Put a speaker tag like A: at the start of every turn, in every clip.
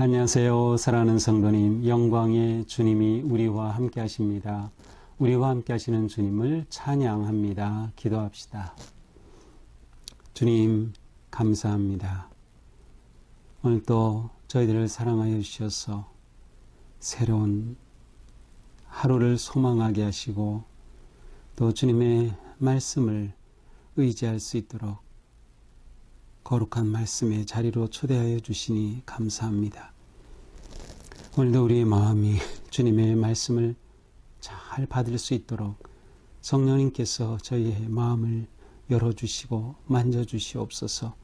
A: 안녕하세요. 사랑하는 성도님, 영광의 주님이 우리와 함께 하십니다. 우리와 함께 하시는 주님을 찬양합니다. 기도합시다. 주님, 감사합니다. 오늘도 저희들을 사랑하여 주셔서 새로운 하루를 소망하게 하시고 또 주님의 말씀을 의지할 수 있도록 거룩한 말씀의 자리로 초대하여 주시니 감사합니다. 오늘도 우리의 마음이 주님의 말씀을 잘 받을 수 있도록 성령님께서 저희의 마음을 열어주시고 만져주시옵소서.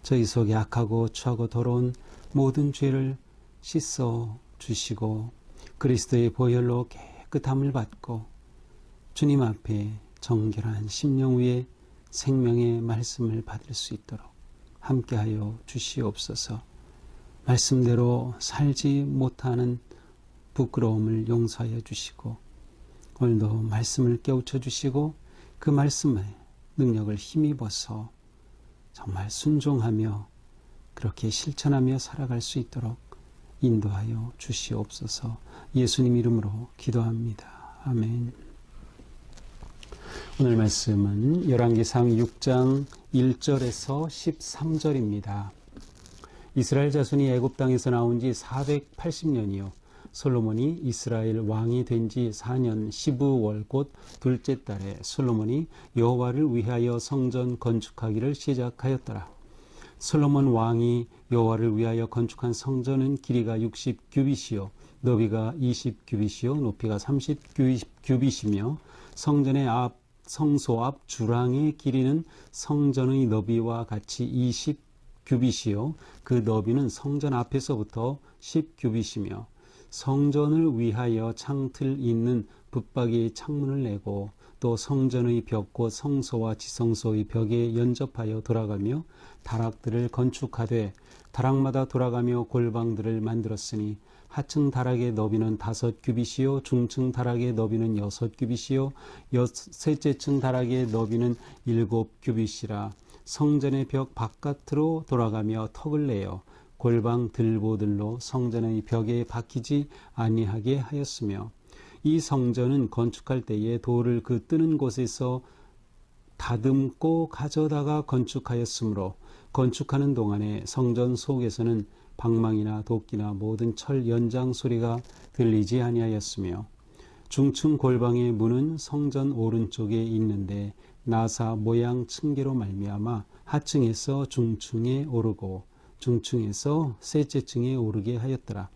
A: 저희 속에 악하고 추하고 더러운 모든 죄를 씻어 주시고 그리스도의 보혈로 깨끗함을 받고 주님 앞에 정결한 심령 위에 생명의 말씀을 받을 수 있도록 함께하여 주시옵소서. 말씀대로 살지 못하는 부끄러움을 용서하여 주시고 오늘도 말씀을 깨우쳐 주시고 그 말씀의 능력을 힘입어서 정말 순종하며 그렇게 실천하며 살아갈 수 있도록 인도하여 주시옵소서. 예수님 이름으로 기도합니다. 아멘. 오늘 말씀은 열왕기상 6장 1절에서 13절입니다. 이스라엘 자손이 애굽 땅에서 나온 지 480년이요 솔로몬이 이스라엘 왕이 된 지 4년 15월 곧 둘째 달에 솔로몬이 여호와를 위하여 성전 건축하기를 시작하였더라. 솔로몬 왕이 여호와를 위하여 건축한 성전은 길이가 60규빗이요 너비가 20규빗이요 높이가 30규빗이며 성전의 성소 앞 주랑의 길이는 성전의 너비와 같이 20규빗이요 그 너비는 성전 앞에서부터 10규빗이며 성전을 위하여 창틀 있는 붙박이 창문을 내고 또 성전의 벽 곧 성소와 지성소의 벽에 연접하여 돌아가며 다락들을 건축하되 다락마다 돌아가며 골방들을 만들었으니 하층 다락의 너비는 5규빗이요 중층 다락의 너비는 6규빗이요 셋째 층 다락의 너비는 7규빗이라. 성전의 벽 바깥으로 돌아가며 턱을 내어 골방 들보들로 성전의 벽에 박히지 아니하게 하였으며 이 성전은 건축할 때에 돌을 그 뜨는 곳에서 다듬고 가져다가 건축하였으므로 건축하는 동안에 성전 속에서는 방망이나 도끼나 모든 철 연장 소리가 들리지 아니하였으며 중층 골방의 문은 성전 오른쪽에 있는데 나사 모양 층계로 말미암아 하층에서 중층에 오르고 중층에서 셋째 층에 오르게 하였더라.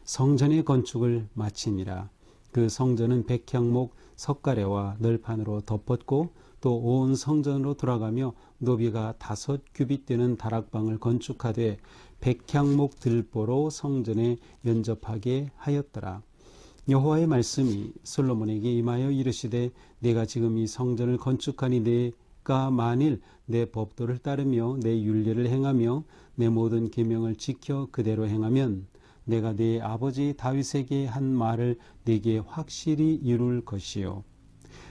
A: 성전의 건축을 마치니라. 그 성전은 백향목 석가래와 널판으로 덮었고 또 온 성전으로 돌아가며 너비가 5규빗 되는 다락방을 건축하되 백향목 들보로 성전에 연접하게 하였더라. 여호와의 말씀이 솔로몬에게 임하여 이르시되 내가 지금 이 성전을 건축하니 내가 만일 내 법도를 따르며 내 율례를 행하며 내 모든 계명을 지켜 그대로 행하면 내가 네 아버지 다윗에게 한 말을 네게 확실히 이룰 것이요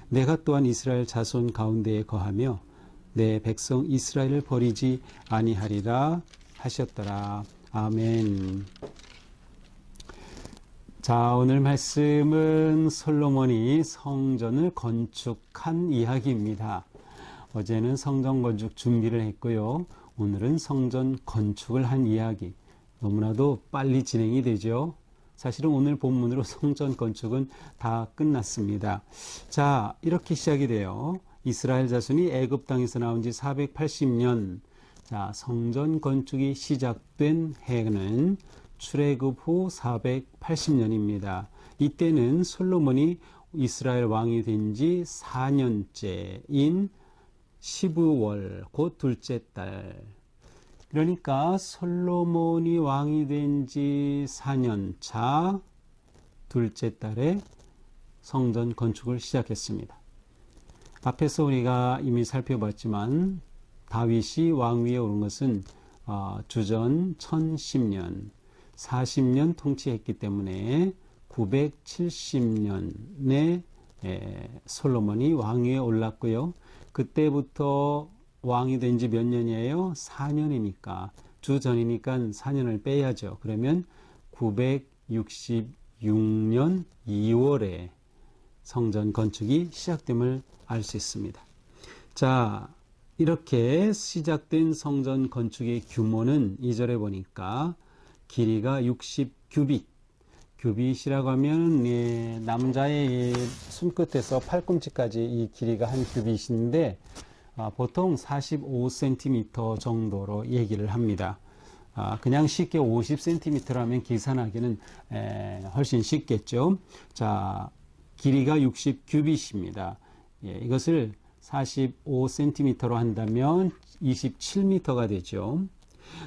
A: 내가 또한 이스라엘 자손 가운데에 거하며 내 백성 이스라엘을 버리지 아니하리라 하셨더라. 아멘. 자, 오늘 말씀은 솔로몬이 성전을 건축한 이야기입니다. 어제는 성전 건축 준비를 했고요. 오늘은 성전 건축을 한 이야기. 너무나도 빨리 진행이 되죠. 사실은 오늘 본문으로 성전 건축은 다 끝났습니다. 자, 이렇게 시작이 돼요. 이스라엘 자손이 애굽 땅에서 나온 지 480년. 자, 성전 건축이 시작된 해는 출애굽 후 480년입니다. 이때는 솔로몬이 이스라엘 왕이 된 지 4년째인 15월 곧 둘째 달. 그러니까 솔로몬이 왕이 된 지 4년 차 둘째 달에 성전 건축을 시작했습니다. 앞에서 우리가 이미 살펴봤지만 다윗이 왕위에 오른 것은 주전 1010년 40년 통치했기 때문에 970년에 솔로몬이 왕위에 올랐고요. 그때부터 왕이 된 지 몇 년이에요? 4년이니까 주 전이니까 4년을 빼야죠. 그러면 966년 2월에 성전 건축이 시작됨을 알 수 있습니다. 자, 이렇게 시작된 성전 건축의 규모는 2절에 보니까 길이가 60규빗, 규빗이라고 하면 남자의 손끝에서 팔꿈치까지 이 길이가 한 규빗인데 보통 45cm 정도로 얘기를 합니다. 그냥 쉽게 50cm라면 계산하기는 훨씬 쉽겠죠. 자, 길이가 60규빗입니다. 이것을 45cm로 한다면 27m가 되죠.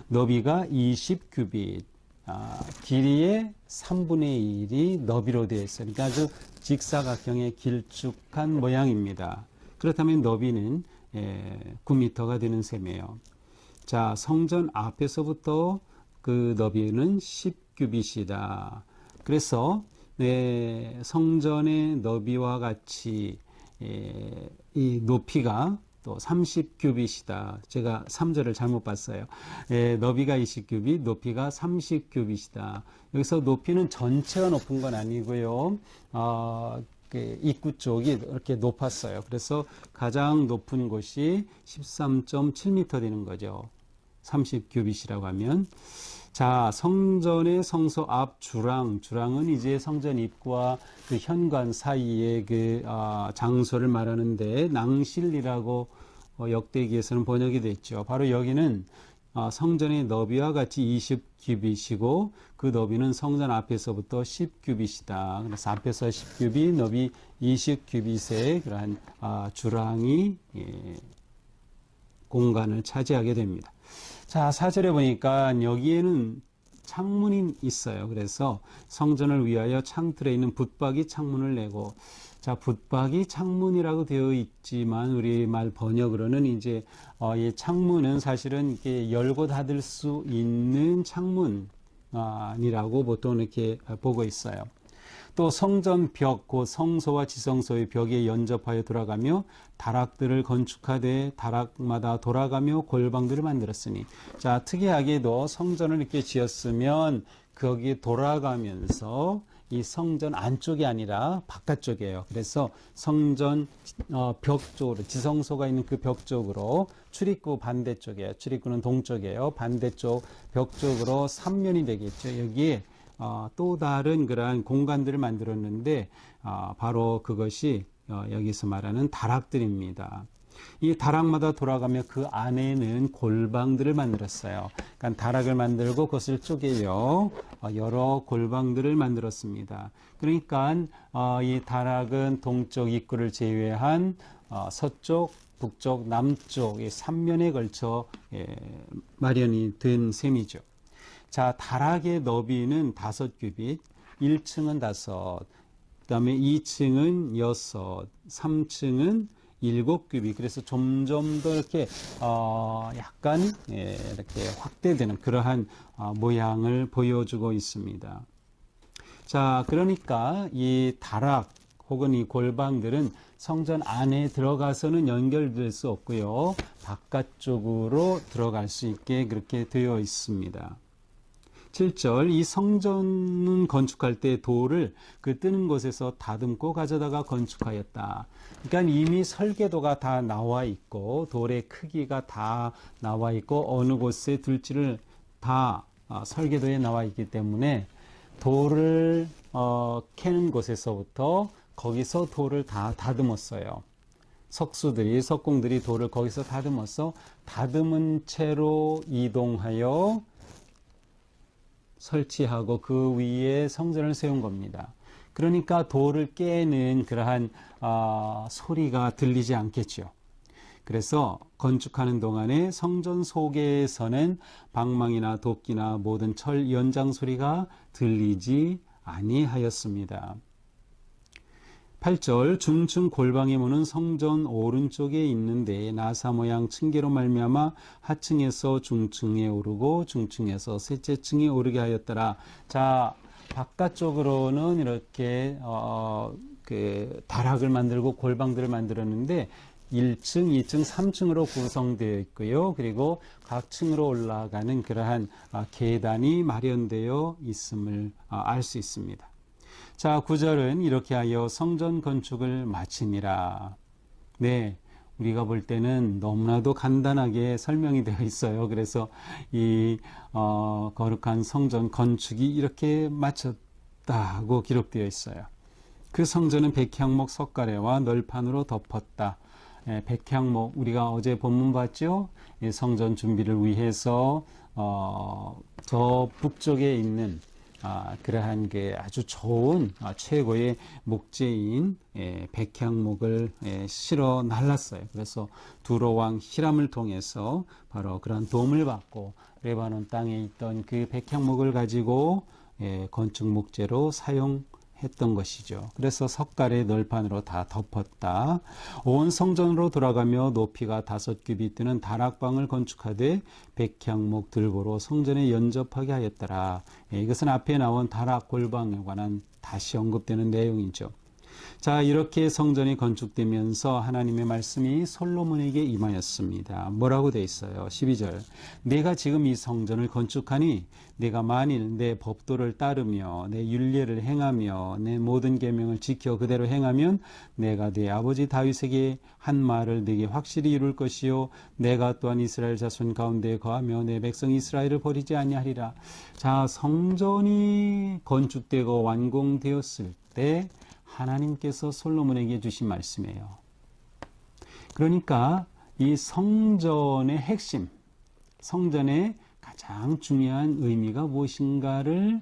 A: 너비가 20규빗, 길이의 3분의 1이 너비로 되어 있어요. 그러니까 아주 직사각형의 길쭉한 모양입니다. 그렇다면 너비는 9m가 되는 셈이에요. 자, 성전 앞에서부터 그 너비는 10규빗이다. 그래서 성전의 너비와 같이 이 높이가 또 30규빗이다. 제가 3절을 잘못 봤어요. 너비가 20규빗, 높이가 30규빗이다. 여기서 높이는 전체가 높은 건 아니고요. 입구 쪽이 이렇게 높았어요. 그래서 가장 높은 곳이 13.7m 되는 거죠. 30규빗이라고 하면. 자, 성전의 성소 앞 주랑은 이제 성전 입구와 그 현관 사이의 그 장소를 말하는데 낭실이라고 역대기에서는 번역이 됐죠. 바로 여기는 성전의 너비와 같이 20규빗이고 그 너비는 성전 앞에서부터 10규빗이다. 그래서 앞에서 10규빗, 너비 20규빗의 그러한 주랑이 공간을 차지하게 됩니다. 자, 4절에 보니까 여기에는 창문이 있어요. 그래서 성전을 위하여 창틀에 있는 붙박이 창문을 내고, 자, 붙박이 창문이라고 되어 있지만 우리말 번역으로는 이제 이 창문은 사실은 이렇게 열고 닫을 수 있는 창문이라고 보통 이렇게 보고 있어요. 또 성전 벽, 곧 성소와 지성소의 벽에 연접하여 돌아가며 다락들을 건축하되 다락마다 돌아가며 골방들을 만들었으니, 자, 특이하게도 성전을 이렇게 지었으면 거기에 돌아가면서 이 성전 안쪽이 아니라 바깥쪽이에요. 그래서 성전 벽 쪽으로, 지성소가 있는 그 벽 쪽으로, 출입구 반대쪽이에요. 출입구는 동쪽이에요. 반대쪽 벽 쪽으로 3면이 되겠죠. 여기에 또 다른 그러한 공간들을 만들었는데 바로 그것이 여기서 말하는 다락들입니다. 이 다락마다 돌아가며 그 안에는 골방들을 만들었어요. 그러니까 다락을 만들고 그것을 쪼개요. 여러 골방들을 만들었습니다. 그러니까 이 다락은 동쪽 입구를 제외한 서쪽, 북쪽, 남쪽 이 3면에 걸쳐 마련이 된 셈이죠. 자, 다락의 너비는 5규빗, 1층은 5, 그 다음에 2층은 6, 3층은 7규빗. 그래서 점점 더 이렇게 약간 이렇게 확대되는 그러한 모양을 보여주고 있습니다. 자, 그러니까 이 다락 혹은 이 골방들은 성전 안에 들어가서는 연결될 수 없고요, 바깥쪽으로 들어갈 수 있게 그렇게 되어 있습니다. 7절, 이 성전은 건축할 때 돌을 그 뜨는 곳에서 다듬고 가져다가 건축하였다. 그러니까 이미 설계도가 다 나와 있고 돌의 크기가 다 나와 있고 어느 곳에 둘지를 다 설계도에 나와 있기 때문에 돌을 캐는 곳에서부터 거기서 돌을 다 다듬었어요. 석공들이 돌을 거기서 다듬어서 다듬은 채로 이동하여 설치하고 그 위에 성전을 세운 겁니다. 그러니까 돌을 깨는 그러한 소리가 들리지 않겠죠. 그래서 건축하는 동안에 성전 속에서는 방망이나 도끼나 모든 철 연장 소리가 들리지 아니하였습니다. 8절, 중층 골방의 문은 성전 오른쪽에 있는데 나사 모양 층계로 말미암아 하층에서 중층에 오르고 중층에서 셋째 층에 오르게 하였더라. 자, 바깥쪽으로는 이렇게 그 다락을 만들고 골방들을 만들었는데 1층, 2층, 3층으로 구성되어 있고요. 그리고 각 층으로 올라가는 그러한 계단이 마련되어 있음을 알 수 있습니다. 자, 9절은 이렇게 하여 성전 건축을 마치니라. 네, 우리가 볼 때는 너무나도 간단하게 설명이 되어 있어요. 그래서 이 거룩한 성전 건축이 이렇게 마쳤다고 기록되어 있어요. 그 성전은 백향목 석가래와 널판으로 덮었다. 백향목, 우리가 어제 본문 봤죠? 성전 준비를 위해서 저 북쪽에 있는 그러한 게 아주 좋은 최고의 목재인 백향목을 실어 날랐어요. 그래서 두로왕 히람을 통해서 바로 그런 도움을 받고 레바논 땅에 있던 그 백향목을 가지고 건축 목재로 사용했던 것이죠. 그래서 석가래 널판으로 다 덮었다. 온 성전으로 돌아가며 높이가 5규빗 되는 다락방을 건축하되 백향목 들보로 성전에 연접하게 하였더라. 이것은 앞에 나온 다락 골방에 관한 다시 언급되는 내용이죠. 자, 이렇게 성전이 건축되면서 하나님의 말씀이 솔로몬에게 임하였습니다. 뭐라고 되어 있어요? 12절. 내가 지금 이 성전을 건축하니 내가 만일 내 법도를 따르며 내 율례를 행하며 내 모든 계명을 지켜 그대로 행하면 내가 네 아버지 다윗에게 한 말을 네게 확실히 이룰 것이요 내가 또한 이스라엘 자손 가운데 거하며 내 백성 이스라엘을 버리지 아니하리라. 자, 성전이 건축되고 완공되었을 때 하나님께서 솔로몬에게 주신 말씀이에요. 그러니까 이 성전의 핵심, 성전의 가장 중요한 의미가 무엇인가를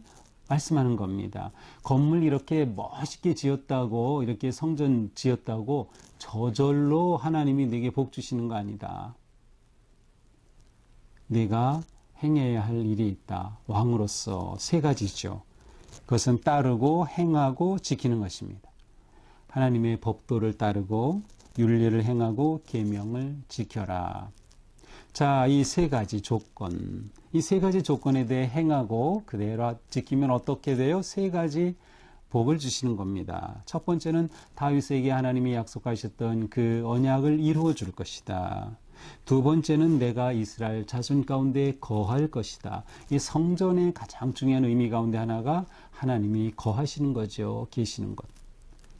A: 말씀하는 겁니다. 건물 이렇게 멋있게 지었다고, 이렇게 성전 지었다고 저절로 하나님이 네게 복 주시는 거 아니다. 네가 행해야 할 일이 있다. 왕으로서 3가지죠. 그것은 따르고 행하고 지키는 것입니다. 하나님의 법도를 따르고 율례를 행하고 계명을 지켜라. 자, 이 3가지 조건, 이 3가지 조건에 대해 행하고 그대로 지키면 어떻게 돼요? 3가지 복을 주시는 겁니다. 첫 번째는 다윗에게 하나님이 약속하셨던 그 언약을 이루어 줄 것이다. 두 번째는 내가 이스라엘 자손 가운데 거할 것이다. 이 성전의 가장 중요한 의미 가운데 하나가 하나님이 거하시는 거죠. 계시는 것.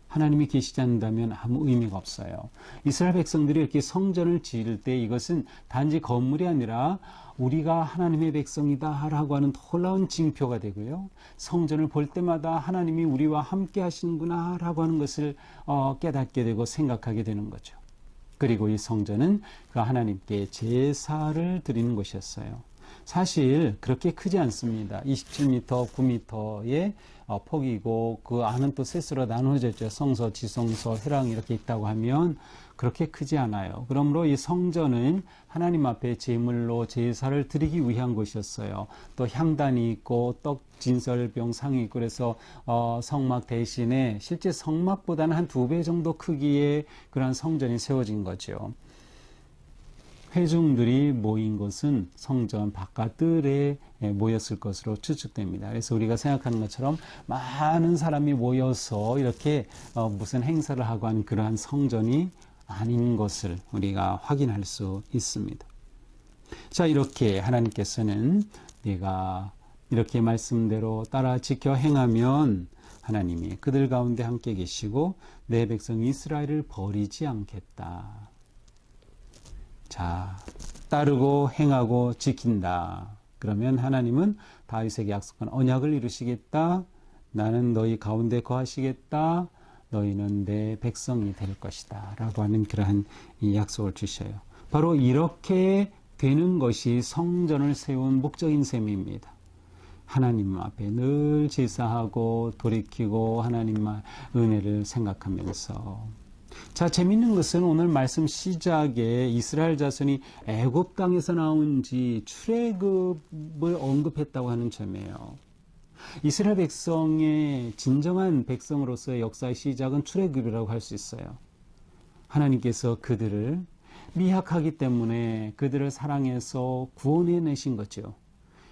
A: 하나님이 계시지 않는다면 아무 의미가 없어요. 이스라엘 백성들이 이렇게 성전을 지을 때 이것은 단지 건물이 아니라 우리가 하나님의 백성이다 라고 하는 놀라운 징표가 되고요. 성전을 볼 때마다 하나님이 우리와 함께 하시는구나 라고 하는 것을 깨닫게 되고 생각하게 되는 거죠. 그리고 이 성전은 그 하나님께 제사를 드리는 곳이었어요. 사실 그렇게 크지 않습니다. 27m, 9m의 폭이고 그 안은 또 셋으로 나누어져 있죠. 성서, 지성소, 회랑 이렇게 있다고 하면 그렇게 크지 않아요. 그러므로 이 성전은 하나님 앞에 제물로 제사를 드리기 위한 곳이었어요. 또 향단이 있고 떡 진설병 상이 있고 그래서 성막 대신에 실제 성막보다는 한 2배 정도 크기의 그런 성전이 세워진 거죠. 회중들이 모인 곳은 성전 바깥들에 모였을 것으로 추측됩니다. 그래서 우리가 생각하는 것처럼 많은 사람이 모여서 이렇게 무슨 행사를 하고 하는 그러한 성전이 아닌 것을 우리가 확인할 수 있습니다. 자, 이렇게 하나님께서는 네가 이렇게 말씀대로 따라 지켜 행하면 하나님이 그들 가운데 함께 계시고 내 백성 이스라엘을 버리지 않겠다. 자, 따르고 행하고 지킨다. 그러면 하나님은 다윗에게 약속한 언약을 이루시겠다. 나는 너희 가운데 거하시겠다. 너희는 내 백성이 될 것이다. 라고 하는 그러한 이 약속을 주셔요. 바로 이렇게 되는 것이 성전을 세운 목적인 셈입니다. 하나님 앞에 늘 제사하고 돌이키고 하나님의 은혜를 생각하면서 자, 재밌는 것은 오늘 말씀 시작에 이스라엘 자손이 애굽 땅에서 나온 지 출애굽을 언급했다고 하는 점이에요. 이스라엘 백성의 진정한 백성으로서의 역사의 시작은 출애굽이라고 할 수 있어요. 하나님께서 그들을 미약하기 때문에 그들을 사랑해서 구원해 내신 거죠.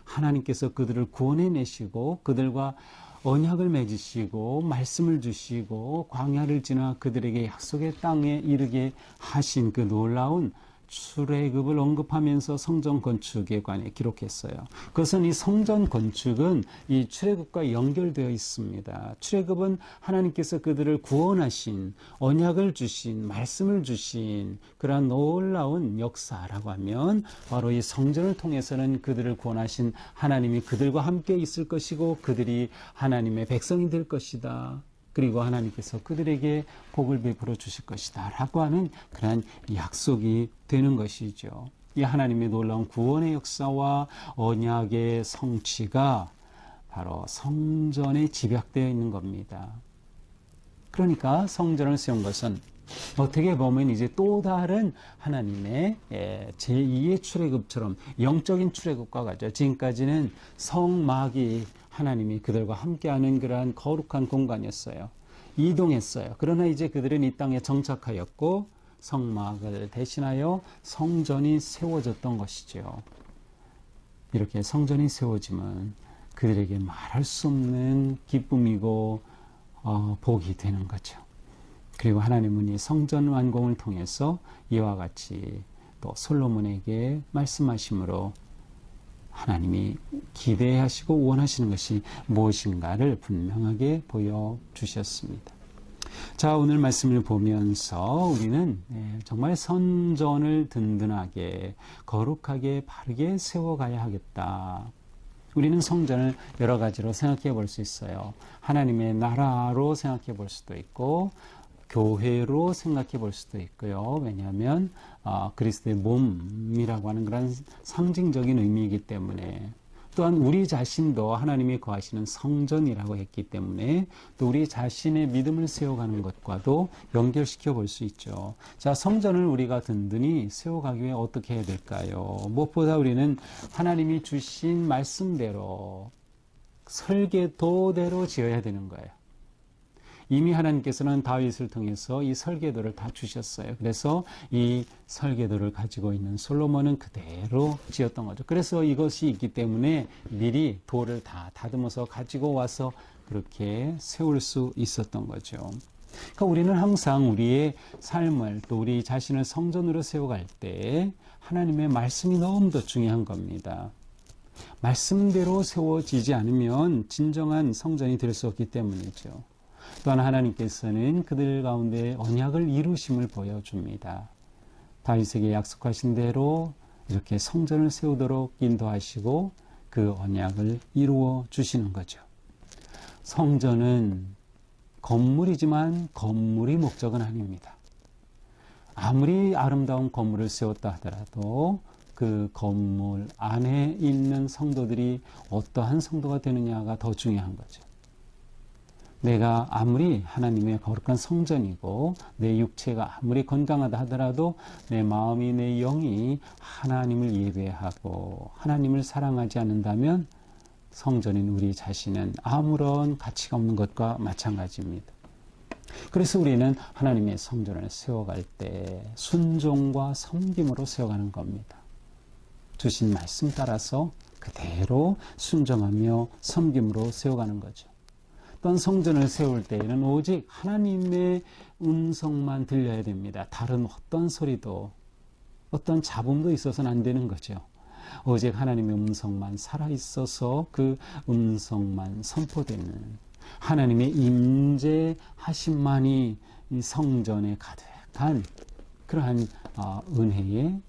A: 하나님께서 그들을 구원해 내시고 그들과 언약을 맺으시고 말씀을 주시고 광야를 지나 그들에게 약속의 땅에 이르게 하신 그 놀라운 출애굽을 언급하면서 성전 건축에 관해 기록했어요. 그것은 이 성전 건축은 이 출애굽과 연결되어 있습니다. 출애굽은 하나님께서 그들을 구원하신, 언약을 주신, 말씀을 주신 그러한 놀라운 역사라고 하면 바로 이 성전을 통해서는 그들을 구원하신 하나님이 그들과 함께 있을 것이고 그들이 하나님의 백성이 될 것이다. 그리고 하나님께서 그들에게 복을 베풀어 주실 것이다 라고 하는 그러한 약속이 되는 것이죠. 이 하나님의 놀라운 구원의 역사와 언약의 성취가 바로 성전에 집약되어 있는 겁니다. 그러니까 성전을 세운 것은 어떻게 보면 이제 또 다른 하나님의 제2의 출애굽처럼 영적인 출애굽과 같죠. 지금까지는 성막이 하나님이 그들과 함께하는 그러한 거룩한 공간이었어요. 이동했어요. 그러나 이제 그들은 이 땅에 정착하였고 성막을 대신하여 성전이 세워졌던 것이죠. 이렇게 성전이 세워지면 그들에게 말할 수 없는 기쁨이고 복이 되는 거죠. 그리고 하나님은 이 성전 완공을 통해서 이와 같이 또 솔로몬에게 말씀하심으로 하나님이 기대하시고 원하시는 것이 무엇인가를 분명하게 보여주셨습니다. 자, 오늘 말씀을 보면서 우리는 정말 성전을 든든하게 거룩하게 바르게 세워가야 하겠다. 우리는 성전을 여러 가지로 생각해 볼 수 있어요. 하나님의 나라로 생각해 볼 수도 있고 교회로 생각해 볼 수도 있고요. 왜냐하면 그리스도의 몸이라고 하는 그런 상징적인 의미이기 때문에, 또한 우리 자신도 하나님이 거하시는 성전이라고 했기 때문에 또 우리 자신의 믿음을 세워가는 것과도 연결시켜 볼 수 있죠. 자, 성전을 우리가 든든히 세워가기 위해 어떻게 해야 될까요? 무엇보다 우리는 하나님이 주신 말씀대로 설계도대로 지어야 되는 거예요. 이미 하나님께서는 다윗을 통해서 이 설계도를 다 주셨어요. 그래서 이 설계도를 가지고 있는 솔로몬은 그대로 지었던 거죠. 그래서 이것이 있기 때문에 미리 돌을 다 다듬어서 가지고 와서 그렇게 세울 수 있었던 거죠. 그러니까 우리는 항상 우리의 삶을 또 우리 자신을 성전으로 세워갈 때 하나님의 말씀이 너무도 중요한 겁니다. 말씀대로 세워지지 않으면 진정한 성전이 될 수 없기 때문이죠. 또한 하나님께서는 그들 가운데 언약을 이루심을 보여줍니다. 다윗에게 약속하신 대로 이렇게 성전을 세우도록 인도하시고 그 언약을 이루어 주시는 거죠. 성전은 건물이지만 건물이 목적은 아닙니다. 아무리 아름다운 건물을 세웠다 하더라도 그 건물 안에 있는 성도들이 어떠한 성도가 되느냐가 더 중요한 거죠. 내가 아무리 하나님의 거룩한 성전이고 내 육체가 아무리 건강하다 하더라도 내 마음이 내 영이 하나님을 예배하고 하나님을 사랑하지 않는다면 성전인 우리 자신은 아무런 가치가 없는 것과 마찬가지입니다. 그래서 우리는 하나님의 성전을 세워갈 때 순종과 섬김으로 세워가는 겁니다. 주신 말씀 따라서 그대로 순종하며 섬김으로 세워가는 거죠. 어떤 성전을 세울 때에는 오직 하나님의 음성만 들려야 됩니다. 다른 어떤 소리도 어떤 잡음도 있어서는 안 되는 거죠. 오직 하나님의 음성만 살아있어서 그 음성만 선포되는 하나님의 임재하심만이 이 성전에 가득한 그러한 은혜의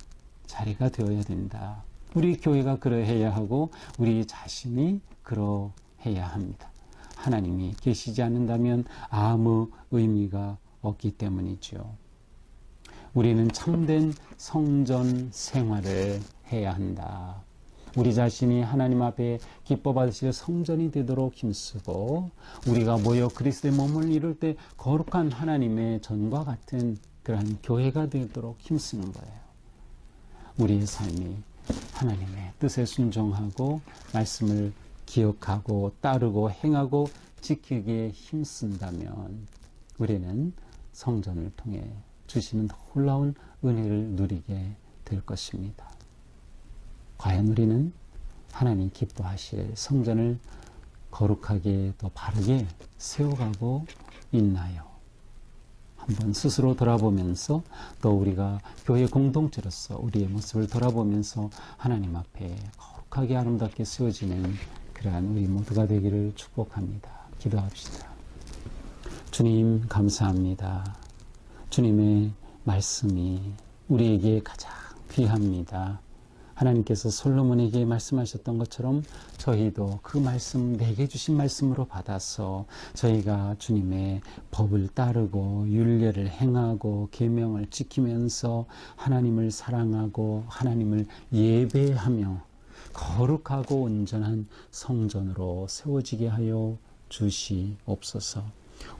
A: 자리가 되어야 된다. 우리 교회가 그러해야 하고 우리 자신이 그러해야 합니다. 하나님이 계시지 않는다면 아무 의미가 없기 때문이죠. 우리는 참된 성전 생활을 해야 한다. 우리 자신이 하나님 앞에 기뻐 받으실 성전이 되도록 힘쓰고 우리가 모여 그리스도의 몸을 이룰 때 거룩한 하나님의 전과 같은 그러한 교회가 되도록 힘쓰는 거예요. 우리의 삶이 하나님의 뜻에 순종하고 말씀을 기억하고 따르고 행하고 지키기에 힘쓴다면 우리는 성전을 통해 주시는 놀라운 은혜를 누리게 될 것입니다. 과연 우리는 하나님 기뻐하실 성전을 거룩하게 또 바르게 세워가고 있나요? 한번 스스로 돌아보면서 또 우리가 교회 공동체로서 우리의 모습을 돌아보면서 하나님 앞에 거룩하게 아름답게 세워지는 그러한 우리 모두가 되기를 축복합니다. 기도합시다. 주님 감사합니다. 주님의 말씀이 우리에게 가장 귀합니다. 하나님께서 솔로몬에게 말씀하셨던 것처럼 저희도 그 말씀, 내게 주신 말씀으로 받아서 저희가 주님의 법을 따르고 율례를 행하고 계명을 지키면서 하나님을 사랑하고 하나님을 예배하며 거룩하고 온전한 성전으로 세워지게 하여 주시옵소서.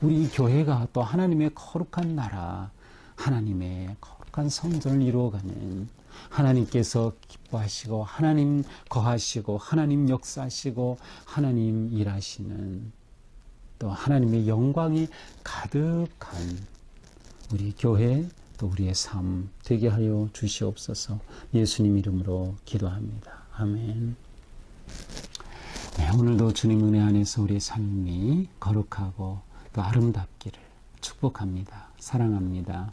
A: 우리 교회가 또 하나님의 거룩한 나라, 하나님의 거룩한 성전을 이루어가는 하나님께서 기뻐하시고 하나님 거하시고 하나님 역사하시고 하나님 일하시는 또 하나님의 영광이 가득한 우리 교회 또 우리의 삶 되게 하여 주시옵소서. 예수님 이름으로 기도합니다. 아멘. 네, 오늘도 주님 은혜 안에서 우리의 삶이 거룩하고 또 아름답기를 축복합니다. 사랑합니다.